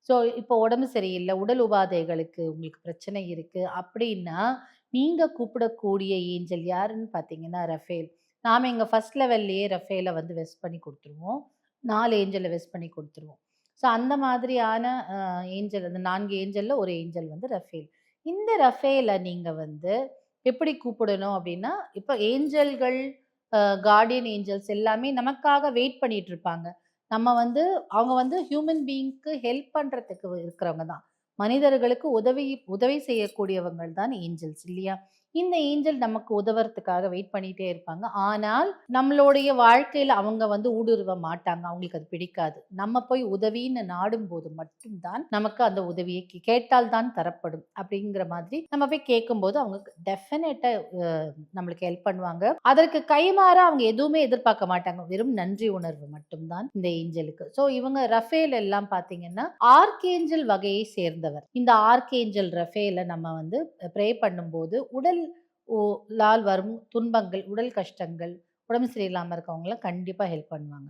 So இப்போ உடம்பு சரியில்லை, உடல் உபாதைகளுக்கு உங்களுக்கு பிரச்சனை இருக்கு அப்படின்னா, நீங்க கூப்பிடக்கூடிய ஏஞ்சல் யாருன்னு பார்த்தீங்கன்னா ரஃபேல். நாம எங்க ஃபர்ஸ்ட் லெவல்லயே ரஃபேல வந்து வெஸ்ட் பண்ணி குடுத்துருவோம். 4 ஏஞ்சல வெஸ்ட் பண்ணி குடுத்துருவோம். ஸோ அந்த மாதிரியான ஏஞ்சல் அந்த 4 ஏஞ்சல்ல ஒரு ஏஞ்சல் வந்து ரஃபேல். இந்த ரஃபேல நீங்க வந்து எப்படி கூப்பிடணும் அப்படின்னா, இப்ப ஏஞ்சல்கள், கார்டியன் ஏஞ்சல்ஸ் எல்லாமே நமக்காக வெயிட் பண்ணிட்டு இருப்பாங்க. நம்ம வந்து அவங்க வந்து ஹியூமன் பீயிங்க்கு ஹெல்ப் பண்றதுக்கு இருக்கிறவங்க தான். மனிதர்களுக்கு உதவி உதவி செய்யக்கூடியவங்கள் தான் ஏஞ்சல்ஸ் இல்லையா? இந்த ஏஞ்சல் நமக்கு உதவுறதுக்காக வெயிட் பண்ணிட்டே இருப்பாங்க. ஆனால் நம்மளுடைய வாழ்க்கையில அவங்க வந்து ஊடுருவ மாட்டாங்க. அவங்களுக்கு அது பிடிக்காது. நம்ம போய் உதவின்னு நாடும்போது மட்டும் தான் நமக்கு அந்த உதவியை கேட்டால் தான் தரப்படும். அப்படிங்கிற மாதிரி நம்ம போய் கேட்கும்போது அவங்க டெஃபினட்டா நம்மளுக்கு ஹெல்ப் பண்ணுவாங்க. அதற்கு கைமாறா அவங்க எதுவுமே எதிர்பார்க்க மாட்டாங்க. வெறும் நன்றி உணர்வு மட்டும்தான் இந்த ஏஞ்சலுக்கு. ஸோ இவங்க ரஃபேல் எல்லாம் பார்த்தீங்கன்னா, ஆர்க்ஏஞ்சல் வகையை சேர்ந்தவர். இந்த ஆர்க்ஏஞ்சல் ரஃபேல நம்ம வந்து ப்ரே பண்ணும்போது உடல் லால் வரும் துன்பங்கள், உடல் கஷ்டங்கள், உடம்பு சரியில்லாம இருக்கவங்கள கண்டிப்பா ஹெல்ப் பண்ணுவாங்க.